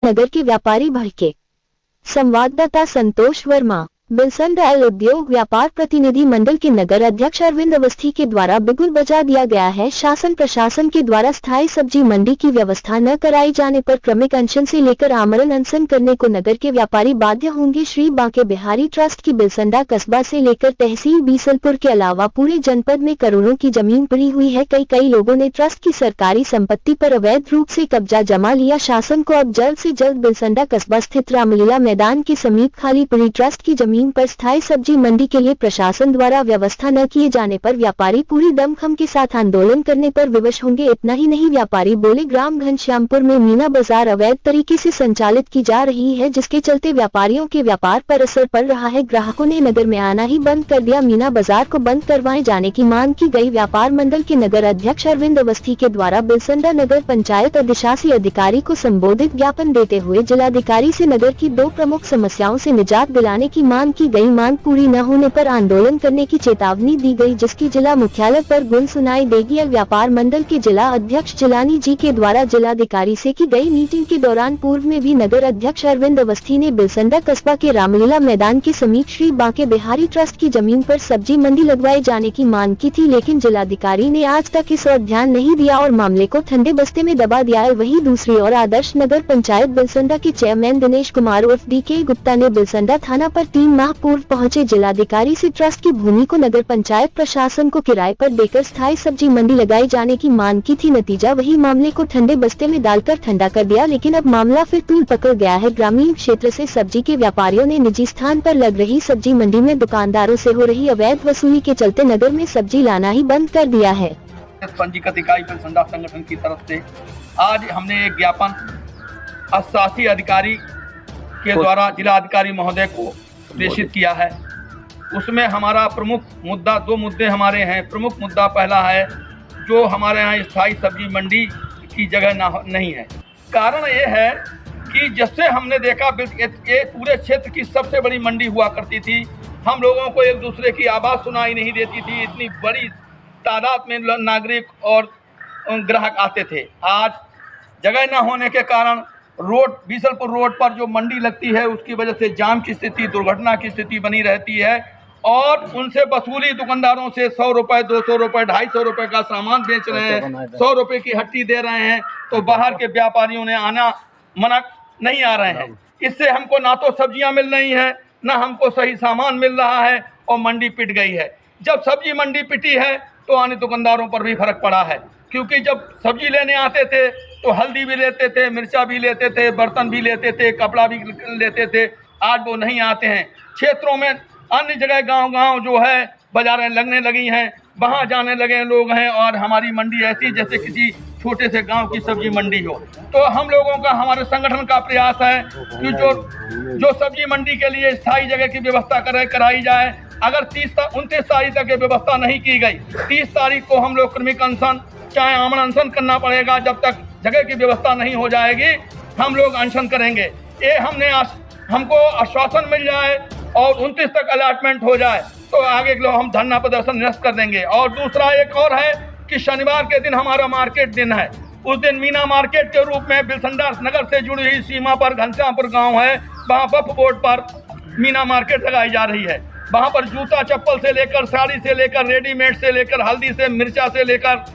नगर के व्यापारी भड़के। संवाददाता संतोष वर्मा। बिलसंडा उद्योग व्यापार प्रतिनिधि मंडल के नगर अध्यक्ष अरविंद अवस्थी के द्वारा बिगुल बजा दिया गया है। शासन प्रशासन के द्वारा स्थायी सब्जी मंडी की व्यवस्था न कराई जाने पर क्रमिक अनशन से लेकर आमरण अनशन करने को नगर के व्यापारी बाध्य होंगे। श्री बांके बिहारी ट्रस्ट की बिलसंडा कस्बा से लेकर तहसील बीसलपुर के अलावा पूरे जनपद में करोड़ों की जमीन पड़ी हुई है। कई लोगों ने ट्रस्ट की सरकारी संपत्ति पर अवैध रूप से कब्जा जमा लिया। शासन को अब जल्द से जल्द बिलसंडा कस्बा स्थित रामलीला मैदान के समीप खाली पड़ी ट्रस्ट की जमीन पर स्थायी सब्जी मंडी के लिए प्रशासन द्वारा व्यवस्था न किए जाने पर व्यापारी पूरी दमखम के साथ आंदोलन करने पर विवश होंगे। इतना ही नहीं, व्यापारी बोले ग्राम घनश्यामपुर में मीना बाजार अवैध तरीके से संचालित की जा रही है, जिसके चलते व्यापारियों के व्यापार पर असर पड़ रहा है। ग्राहकों ने नगर में आना ही बंद कर दिया। मीना बाजार को बंद करवाए जाने की मांग की गई। व्यापार मंडल के नगर अध्यक्ष अरविंद अवस्थी के द्वारा बिलसंडा नगर पंचायत अधिशासी अधिकारी को संबोधित ज्ञापन देते हुए जिलाधिकारी से नगर की 2 प्रमुख समस्याओं से निजात दिलाने की मांग की गई। मांग पूरी न होने पर आंदोलन करने की चेतावनी दी गई, जिसकी जिला मुख्यालय पर गुल सुनाई देगी। व्यापार मंडल के जिला अध्यक्ष जिलानी जी के द्वारा जिलाधिकारी से की गई मीटिंग के दौरान पूर्व में भी नगर अध्यक्ष अरविंद अवस्थी ने बिलसंडा कस्बा के रामलीला मैदान के समीप श्री बांके बिहारी ट्रस्ट की जमीन पर सब्जी मंडी लगवाए जाने की मांग की थी, लेकिन जिलाधिकारी ने आज तक इस ओर ध्यान नहीं दिया और मामले को ठंडे बस्ते में दबा दिया है। वहीं दूसरी ओर आदर्श नगर पंचायत बिलसंडा के चेयरमैन दिनेश कुमार उर्फ DK गुप्ता ने बिलसंडा थाना पर 3 माह पूर्व पहुंचे जिलाधिकारी से ट्रस्ट की भूमि को नगर पंचायत प्रशासन को किराए पर देकर स्थायी सब्जी मंडी लगाई जाने की मांग की थी। नतीजा वही मामले को ठंडे बस्ते में डालकर ठंडा कर दिया, लेकिन अब मामला फिर तूल पकड़ गया है। ग्रामीण क्षेत्र से सब्जी के व्यापारियों ने निजी स्थान पर लग रही सब्जी मंडी में दुकानदारों से हो रही अवैध वसूली के चलते नगर में सब्जी लाना ही बंद कर दिया है। पंजीकृत इकाई बिलसंडा संगठन की तरफ से आज हमने एक ज्ञापन अधिशासी अधिकारी के द्वारा जिला अधिकारी महोदय को प्रेषित किया है। उसमें हमारा प्रमुख मुद्दा 2 मुद्दे हमारे हैं। प्रमुख मुद्दा पहला है, जो हमारे यहाँ स्थायी सब्जी मंडी की जगह नहीं है। कारण ये है कि जैसे हमने देखा ये पूरे क्षेत्र की सबसे बड़ी मंडी हुआ करती थी। हम लोगों को एक दूसरे की आवाज़ सुनाई नहीं देती थी। इतनी बड़ी तादाद में नागरिक और ग्राहक आते थे। आज जगह न होने के कारण बीसलपुर रोड पर जो मंडी लगती है उसकी वजह से जाम की स्थिति, दुर्घटना की स्थिति बनी रहती है और उनसे वसूली दुकानदारों से 100 रुपये, 200 रुपये, 250 रुपये का सामान बेच रहे हैं, 100 रुपये की हट्टी दे रहे हैं, तो बाहर के व्यापारियों ने आना मना नहीं आ रहे हैं। इससे हमको ना तो सब्जियां मिल रही हैं, ना हमको सही सामान मिल रहा है और मंडी पिट गई है। जब सब्जी मंडी पिटी है तो आने दुकानदारों पर भी फर्क पड़ा है, क्योंकि जब सब्जी लेने आते थे तो हल्दी भी लेते थे, मिर्चा भी लेते थे, बर्तन भी लेते थे, कपड़ा भी लेते थे। आज वो नहीं आते हैं। क्षेत्रों में अन्य जगह गांव जो है बाजारें लगने लगी हैं, वहाँ जाने लगे लोग हैं और हमारी मंडी ऐसी जैसे किसी छोटे से गांव की सब्जी मंडी हो। तो हम लोगों का, हमारे संगठन का प्रयास है कि जो सब्जी मंडी के लिए स्थायी जगह की व्यवस्था कराई जाए। अगर 29 तारीख तक ये व्यवस्था नहीं की गई, 30 तारीख को हम लोग क्रमिक अनशन चाहे आमरण अनशन करना पड़ेगा। जब तक जगह की व्यवस्था नहीं हो जाएगी हम लोग अनशन करेंगे। ये हमको आश्वासन मिल जाए और 29 तक अलॉटमेंट हो जाए तो आगे के लोग हम धरना प्रदर्शन निरस्त कर देंगे। और दूसरा एक और है कि शनिवार के दिन हमारा मार्केट दिन है। उस दिन मीना मार्केट के रूप में बिलसंडा नगर से जुड़ी हुई सीमा पर घनश्यामपुर गांव है, वहाँ वक्फ बोर्ड पर मीना मार्केट लगाई जा रही है। वहाँ पर जूता चप्पल से लेकर, साड़ी से लेकर, रेडीमेड से लेकर, हल्दी से, मिर्चा से लेकर,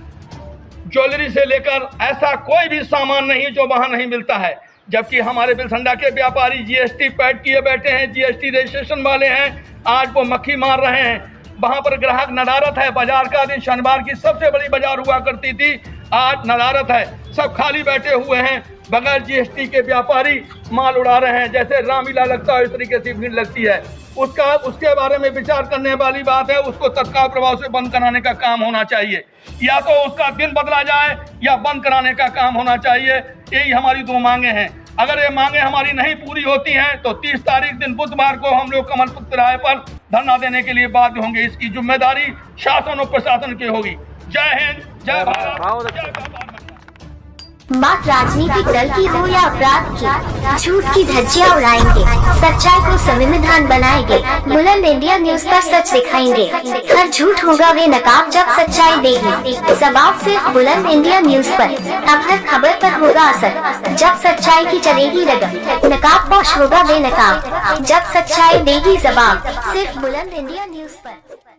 ज्वेलरी से लेकर ऐसा कोई भी सामान नहीं जो वहाँ नहीं मिलता है। जबकि हमारे बिलसंडा के व्यापारी GST पैड किए बैठे हैं, GST रजिस्ट्रेशन वाले हैं, आज वो मक्खी मार रहे हैं। वहाँ पर ग्राहक नदारत है। बाजार का दिन शनिवार की सबसे बड़ी बाजार हुआ करती थी, आज नदारत है। सब खाली बैठे हुए हैं, बगैर GST के व्यापारी माल उड़ा रहे हैं। जैसे रामलीला लगता है इस तरीके से भीड़ लगती है। उसके बारे में विचार करने वाली बात है। उसको तत्काल प्रभाव से बंद कराने का काम होना चाहिए, या तो उसका दिन बदला जाए या बंद कराने का काम होना चाहिए। यही हमारी 2 मांगे हैं। अगर ये मांगे हमारी नहीं पूरी होती हैं तो 30 तारीख दिन बुधवार को हम लोग कमलपुर तिराहे पर धरना देने के लिए बाध्य होंगे। इसकी जिम्मेदारी शासन और प्रशासन की होगी। जय हिंद, जय भारत, जय भारत। बात राजनीतिक दल की हो या अपराध की, झूठ की धज्जियां उड़ाएंगे, सच्चाई को संविधान बनाएंगे। बुलंद इंडिया न्यूज पर सच दिखाएंगे। हर झूठ होगा वे नकाब जब सच्चाई देगी जवाब, सिर्फ बुलंद इंडिया न्यूज पर। अब हर खबर पर होगा असर जब सच्चाई की चलेगी रगम। नकाब पोश होगा वे नकाब जब सच्चाई देगी जवाब, सिर्फ बुलंद इंडिया न्यूज पर।